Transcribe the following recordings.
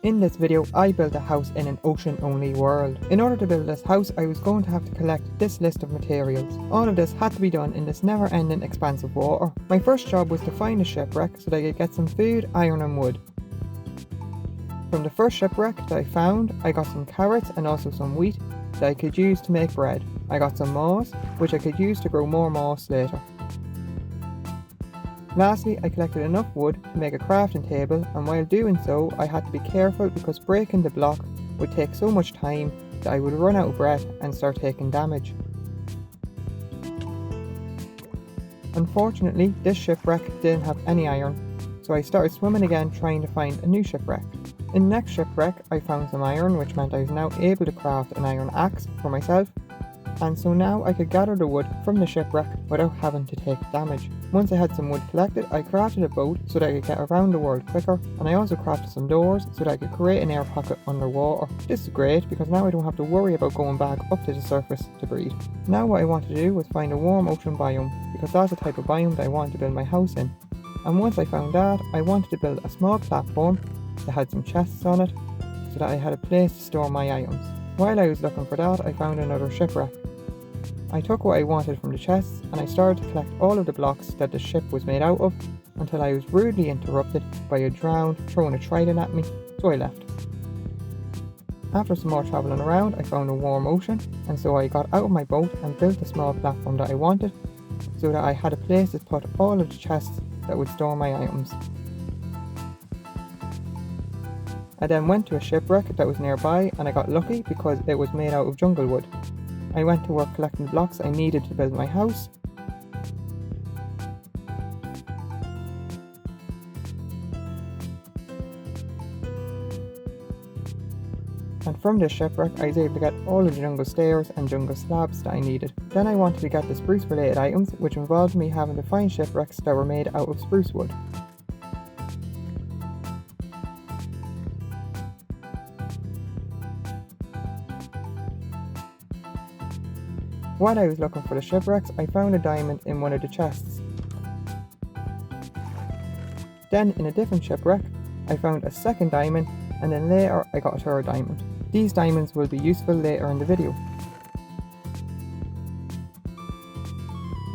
In this video, I built a house in an ocean-only world. In order to build this house, I was going to have to collect this list of materials. All of this had to be done in this never-ending expanse of water. My first job was to find a shipwreck so that I could get some food, iron and wood. From the first shipwreck that I found, I got some carrots and also some wheat that I could use to make bread. I got some moss, which I could use to grow more moss later. Lastly, I collected enough wood to make a crafting table, and while doing so, I had to be careful because breaking the block would take so much time that I would run out of breath and start taking damage. Unfortunately, this shipwreck didn't have any iron, so I started swimming again trying to find a new shipwreck. In the next shipwreck, I found some iron, which meant I was now able to craft an iron axe for myself, and so now I could gather the wood from the shipwreck without having to take damage. Once I had some wood collected, I crafted a boat so that I could get around the world quicker, and I also crafted some doors so that I could create an air pocket underwater. This is great because now I don't have to worry about going back up to the surface to breathe. Now what I wanted to do was find a warm ocean biome, because that's the type of biome that I wanted to build my house in. And once I found that, I wanted to build a small platform that had some chests on it so that I had a place to store my items. While I was looking for that, I found another shipwreck. I took what I wanted from the chests and I started to collect all of the blocks that the ship was made out of until I was rudely interrupted by a drowned throwing a trident at me, so I left. After some more travelling around, I found a warm ocean, and so I got out of my boat and built the small platform that I wanted so that I had a place to put all of the chests that would store my items. I then went to a shipwreck that was nearby and I got lucky because it was made out of jungle wood. I went to work collecting the blocks I needed to build my house. And from this shipwreck I was able to get all of the jungle stairs and jungle slabs that I needed. Then I wanted to get the spruce related items, which involved me having to find shipwrecks that were made out of spruce wood. While I was looking for the shipwrecks, I found a diamond in one of the chests. Then in a different shipwreck, I found a second diamond, and then later I got a third diamond. These diamonds will be useful later in the video.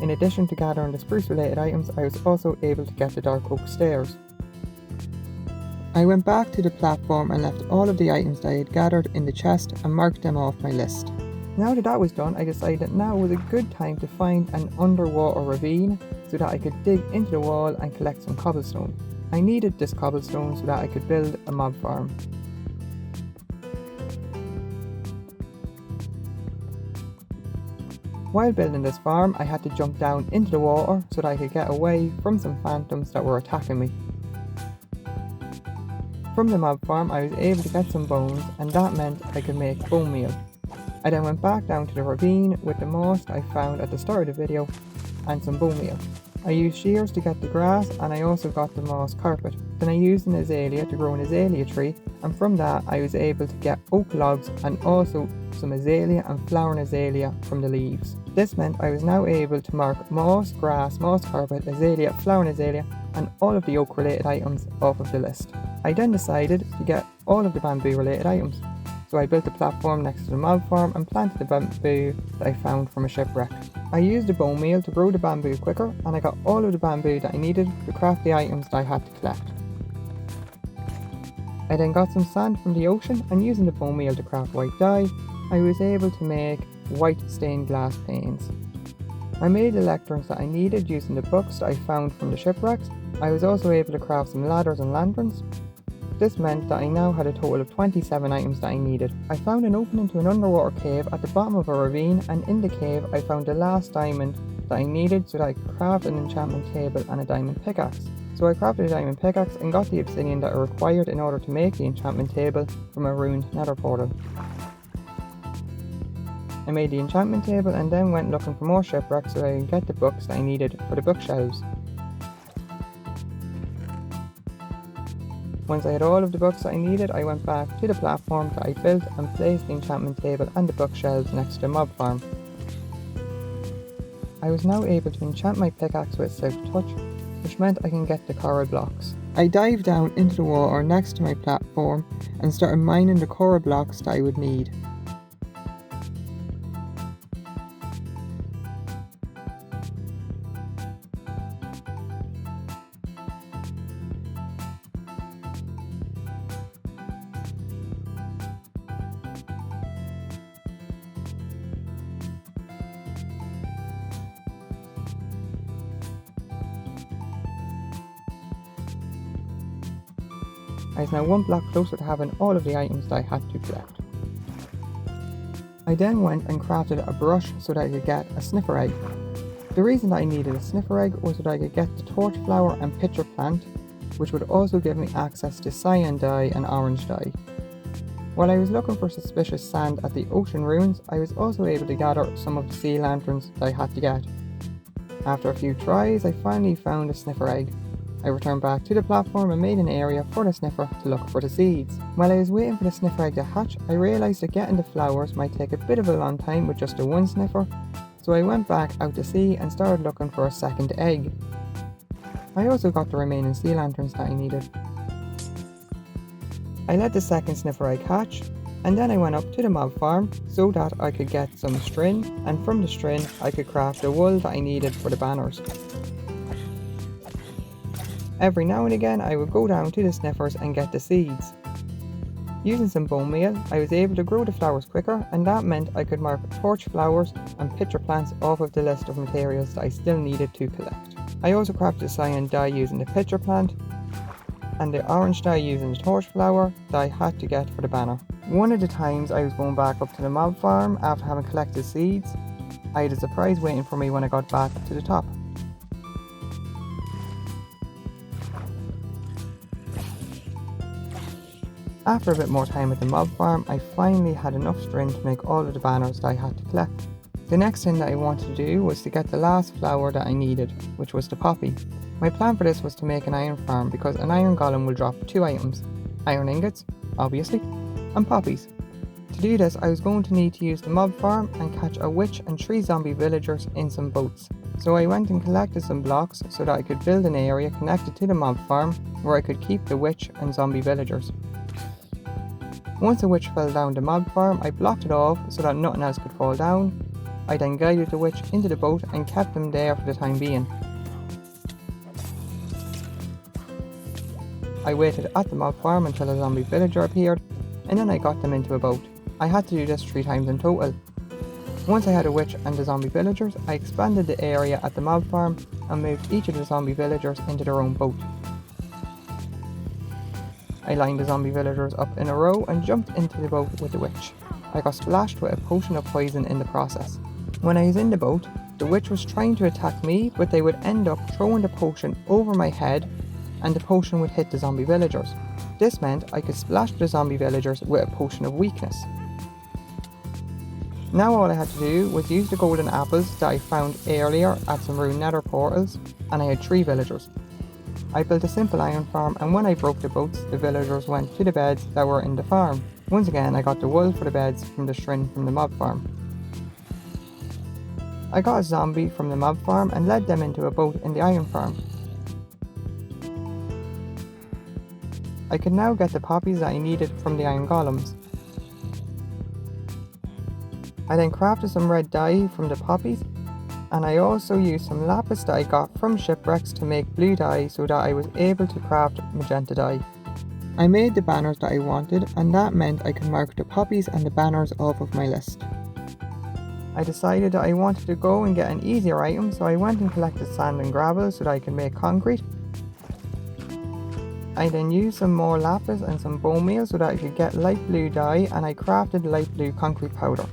In addition to gathering the spruce related items, I was also able to get the dark oak stairs. I went back to the platform and left all of the items that I had gathered in the chest and marked them off my list. Now that was done, I decided that now was a good time to find an underwater ravine so that I could dig into the wall and collect some cobblestone. I needed this cobblestone so that I could build a mob farm. While building this farm, I had to jump down into the water so that I could get away from some phantoms that were attacking me. From the mob farm, I was able to get some bones, and that meant I could make bone meal. I then went back down to the ravine with the moss I found at the start of the video and some bone meal. I used shears to get the grass, and I also got the moss carpet. Then I used an azalea to grow an azalea tree, and from that I was able to get oak logs and also some azalea and flowering azalea from the leaves. This meant I was now able to mark moss, grass, moss carpet, azalea, flowering azalea and all of the oak related items off of the list. I then decided to get all of the bamboo related items. So I built a platform next to the mob farm and planted the bamboo that I found from a shipwreck. I used the bone meal to grow the bamboo quicker, and I got all of the bamboo that I needed to craft the items that I had to collect. I then got some sand from the ocean, and using the bone meal to craft white dye, I was able to make white stained glass panes. I made the lecterns that I needed using the books that I found from the shipwrecks. I was also able to craft some ladders and lanterns. This meant that I now had a total of 27 items that I needed. I found an opening to an underwater cave at the bottom of a ravine, and in the cave I found the last diamond that I needed so that I could craft an enchantment table and a diamond pickaxe. So I crafted a diamond pickaxe and got the obsidian that I required in order to make the enchantment table from a ruined nether portal. I made the enchantment table and then went looking for more shipwrecks so that I could get the books that I needed for the bookshelves. Once I had all of the books that I needed, I went back to the platform that I built and placed the enchantment table and the bookshelves next to the mob farm. I was now able to enchant my pickaxe with Silk Touch, which meant I can get the coral blocks. I dived down into the water next to my platform and started mining the coral blocks that I would need. I was now one block closer to having all of the items that I had to collect. I then went and crafted a brush so that I could get a sniffer egg. The reason that I needed a sniffer egg was so that I could get the torch flower and pitcher plant, which would also give me access to cyan dye and orange dye. While I was looking for suspicious sand at the ocean ruins, I was also able to gather some of the sea lanterns that I had to get. After a few tries, I finally found a sniffer egg. I returned back to the platform and made an area for the sniffer to look for the seeds. While I was waiting for the sniffer egg to hatch, I realised that getting the flowers might take a bit of a long time with just the one sniffer, so I went back out to sea and started looking for a second egg. I also got the remaining sea lanterns that I needed. I let the second sniffer egg hatch, and then I went up to the mob farm so that I could get some string, and from the string I could craft the wool that I needed for the banners. Every now and again I would go down to the sniffers and get the seeds. Using some bone meal, I was able to grow the flowers quicker, and that meant I could mark torch flowers and pitcher plants off of the list of materials that I still needed to collect. I also crafted cyan dye using the pitcher plant, and the orange dye using the torch flower that I had to get for the banner. One of the times I was going back up to the mob farm after having collected seeds, I had a surprise waiting for me when I got back to the top. After a bit more time at the mob farm, I finally had enough string to make all of the banners that I had to collect. The next thing that I wanted to do was to get the last flower that I needed, which was the poppy. My plan for this was to make an iron farm because an iron golem will drop 2 items, iron ingots, obviously, and poppies. To do this, I was going to need to use the mob farm and catch a witch and 3 zombie villagers in some boats. So I went and collected some blocks so that I could build an area connected to the mob farm where I could keep the witch and zombie villagers. Once a witch fell down the mob farm, I blocked it off so that nothing else could fall down. I then guided the witch into the boat and kept them there for the time being. I waited at the mob farm until a zombie villager appeared, and then I got them into a boat. I had to do this 3 times in total. Once I had a witch and the zombie villagers, I expanded the area at the mob farm and moved each of the zombie villagers into their own boat. I lined the zombie villagers up in a row and jumped into the boat with the witch. I got splashed with a potion of poison in the process. When I was in the boat, the witch was trying to attack me, but they would end up throwing the potion over my head and the potion would hit the zombie villagers. This meant I could splash the zombie villagers with a potion of weakness. Now all I had to do was use the golden apples that I found earlier at some ruined nether portals, and I had 3 villagers. I built a simple iron farm, and when I broke the boats, the villagers went to the beds that were in the farm. Once again, I got the wool for the beds from the string from the mob farm. I got a zombie from the mob farm and led them into a boat in the iron farm. I could now get the poppies that I needed from the iron golems. I then crafted some red dye from the poppies, and I also used some lapis that I got from shipwrecks to make blue dye so that I was able to craft magenta dye. I made the banners that I wanted, and that meant I could mark the poppies and the banners off of my list. I decided that I wanted to go and get an easier item, so I went and collected sand and gravel so that I could make concrete. I then used some more lapis and some bone meal so that I could get light blue dye, and I crafted light blue concrete powder.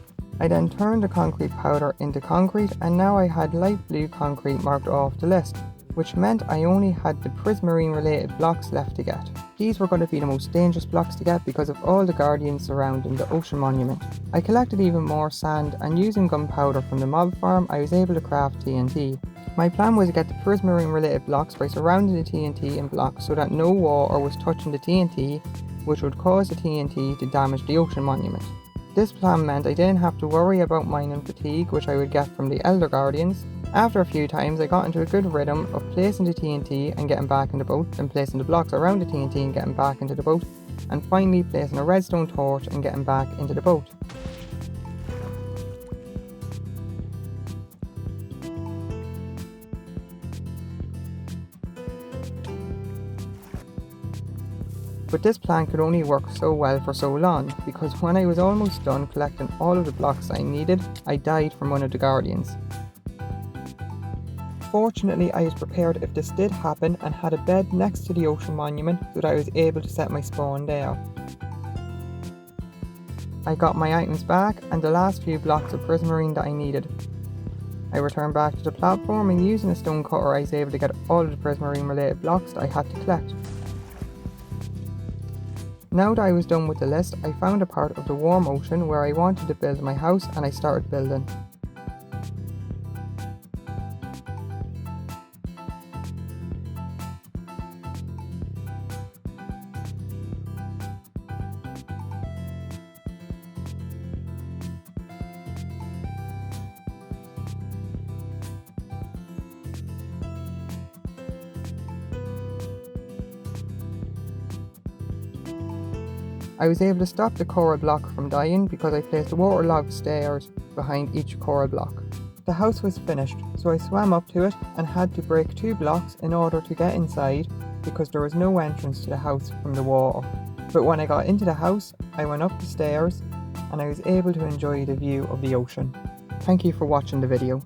I then turned the concrete powder into concrete, and now I had light blue concrete marked off the list, which meant I only had the prismarine related blocks left to get. These were going to be the most dangerous blocks to get because of all the guardians surrounding the ocean monument. I collected even more sand, and using gunpowder from the mob farm I was able to craft TNT. My plan was to get the prismarine related blocks by surrounding the TNT in blocks so that no water was touching the TNT, which would cause the TNT to damage the ocean monument. This plan meant I didn't have to worry about mining fatigue, which I would get from the Elder Guardians, After a few times I got into a good rhythm of placing the TNT and getting back in the boat, then placing the blocks around the TNT and getting back into the boat, and finally placing a redstone torch and getting back into the boat. But this plan could only work so well for so long, because when I was almost done collecting all of the blocks I needed, I died from one of the guardians. Fortunately, I was prepared if this did happen and had a bed next to the ocean monument so that I was able to set my spawn there. I got my items back and the last few blocks of prismarine that I needed. I returned back to the platform and using a stone cutter I was able to get all of the prismarine related blocks that I had to collect. Now that I was done with the list, I found a part of the warm ocean where I wanted to build my house and I started building. I was able to stop the coral block from dying because I placed waterlogged stairs behind each coral block. The house was finished, so I swam up to it and had to break 2 blocks in order to get inside because there was no entrance to the house from the water. But when I got into the house, I went up the stairs and I was able to enjoy the view of the ocean. Thank you for watching the video.